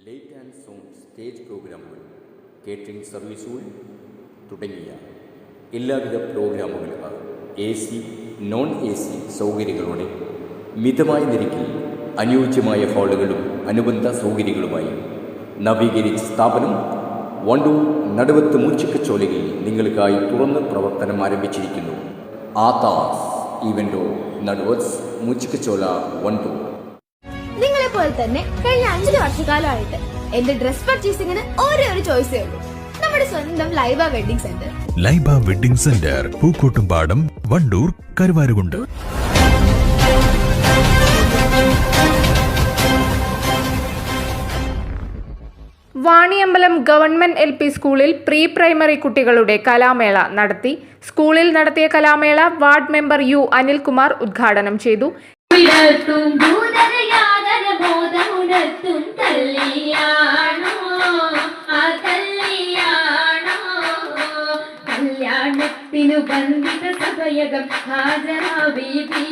Light and sound stage പ്രോഗ്രാമുകൾ, catering സർവീസുകൾ തുടങ്ങിയ എല്ലാവിധ പ്രോഗ്രാമുകൾക്കും AC, നോൺ AC സൗകര്യങ്ങളോടെ മിതമായ നിരക്കിൽ അനുയോജ്യമായ ഹാളുകളും അനുബന്ധ സൗകര്യങ്ങളുമായി നവീകരിച്ച സ്ഥാപനം വണ്ടൂർ നടുവത്ത് മൂച്ചിക്കച്ചോലയിൽ നിങ്ങൾക്കായി തുറന്ന് പ്രവർത്തനം ആരംഭിച്ചിരിക്കുന്നു. ആതാസ് ഈവൻ്റ് നടുവത്ത് മൂച്ചിക്കച്ചോല വണ്ടൂർ. നിങ്ങളെ പോലെ തന്നെ കഴിഞ്ഞ 5 വർഷക്കാലമായിട്ട് എന്റെ ഡ്രസ് പർച്ചേസിംഗിന് ഒരേ ഒരു ചോയ്സേ ഉള്ളൂ, നമ്മുടെ സ്വന്തം Laiba wedding centre. Laiba wedding centre, Pookkottumpadam, Wandoor, Karuvarakundu. Vaniyambalam government LP സ്കൂളിൽ പ്രീ പ്രൈമറി കുട്ടികളുടെ കലാമേള നടത്തി. സ്കൂളിൽ നടത്തിയ കലാമേള വാർഡ് മെമ്പർ U അനിൽകുമാർ ഉദ്ഘാടനം ചെയ്തു. കല്യാണത്തിനു ബന്ധിത സഭയകം ഹാജരാവീതി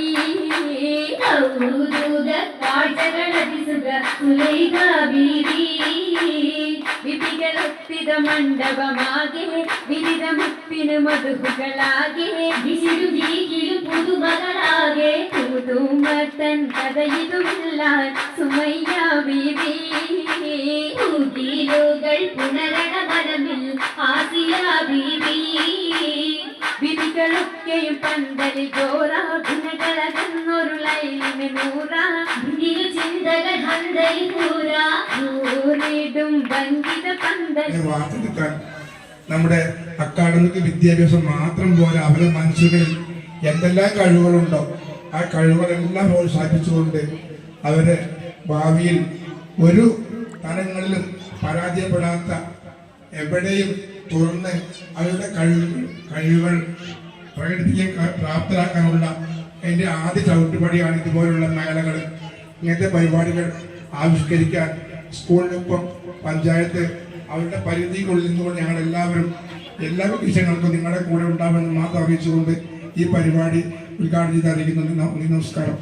വിധികളൊത്തിത മണ്ഡപമാകെ വിരിതമുപ്പിന് മധുകളാകെ പുതുമകളാകെ പുതുമത്തൻ കഥയിതുമില്ല സുമയ്യ ബീവി ൂതിലുകൾ പുനരണ മനമിൽ ആസിയ ബീവി വിധികളൊക്കെയും പന്തലിൽ ജോറ ഭിന്നകളകന്നൊരു ലൈലിന് നൂറ ചിന്തകൾ ഹന്തയിൽ പൂരാടും വഞ്ചിത പന്തൽ. വാർത്തെടുക്കാൻ നമ്മുടെ അക്കാഡമിക് വിദ്യാഭ്യാസം മാത്രം പോരാ, അവരുടെ മനസ്സുകളിൽ എന്തെല്ലാം കഴിവുകളുണ്ടോ ആ കഴിവുകളെല്ലാം പ്രോത്സാഹിപ്പിച്ചുകൊണ്ട് അവരെ ഭാവിയിൽ ഒരു തലങ്ങളിലും പരാജയപ്പെടാത്ത എവിടെയും തുറന്ന് അവരുടെ കഴിവുകൾ പ്രകടിപ്പിക്കാൻ പ്രാപ്തരാക്കാനുള്ള എൻ്റെ ആദ്യ ചവിട്ടുപടിയാണ് ഇതുപോലുള്ള മേളകൾ. ഇങ്ങനത്തെ പരിപാടികൾ ആവിഷ്കരിക്കാൻ സ്കൂളിനൊപ്പം പഞ്ചായത്ത് അവരുടെ പരിധിക്കുള്ളിൽ നിന്നുകൊണ്ട് ഞങ്ങൾ എല്ലാവരും എല്ലാ വിഷയങ്ങൾക്കും നിങ്ങളുടെ കൂടെ ഉണ്ടാവുമെന്ന് മാത്രം അറിയിച്ചുകൊണ്ട് ഈ പരിപാടി ഉദ്ഘാടനം ചെയ്ത് അറിയിക്കുന്നു. നമസ്കാരം.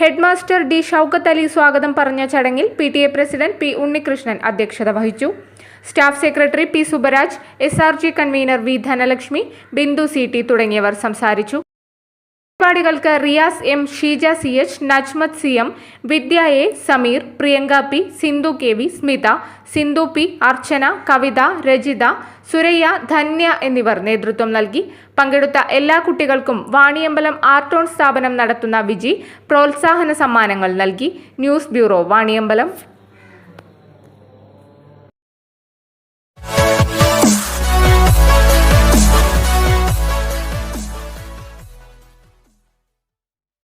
Head master D Shoukath Ali സ്വാഗതം പറഞ്ഞ ചടങ്ങിൽ PTA പ്രസിഡന്റ് P ഉണ്ണികൃഷ്ണൻ അധ്യക്ഷത വഹിച്ചു. Staff secretary P Subaraj, SRG convener V Dhanalakshmi, Bindu CT തുടങ്ങിയവർ സംസാരിച്ചു. പരിപാടികൾക്ക് Riyas M, Sheeja CH, Najmath CM, Vidya A, Sameer, Priyanka P, Sindhu KV, Smitha, Sindhu P, അർച്ചന, കവിത, രജിത, സുരയ്യ, ധന്യ എന്നിവർ നേതൃത്വം നൽകി. പങ്കെടുത്ത എല്ലാ കുട്ടികൾക്കും വാണിയമ്പലം ആർട്ടോൺ സ്ഥാപനം നടത്തുന്ന വിജി പ്രോത്സാഹന സമ്മാനങ്ങൾ നൽകി. News bureau, Vaniyambalam.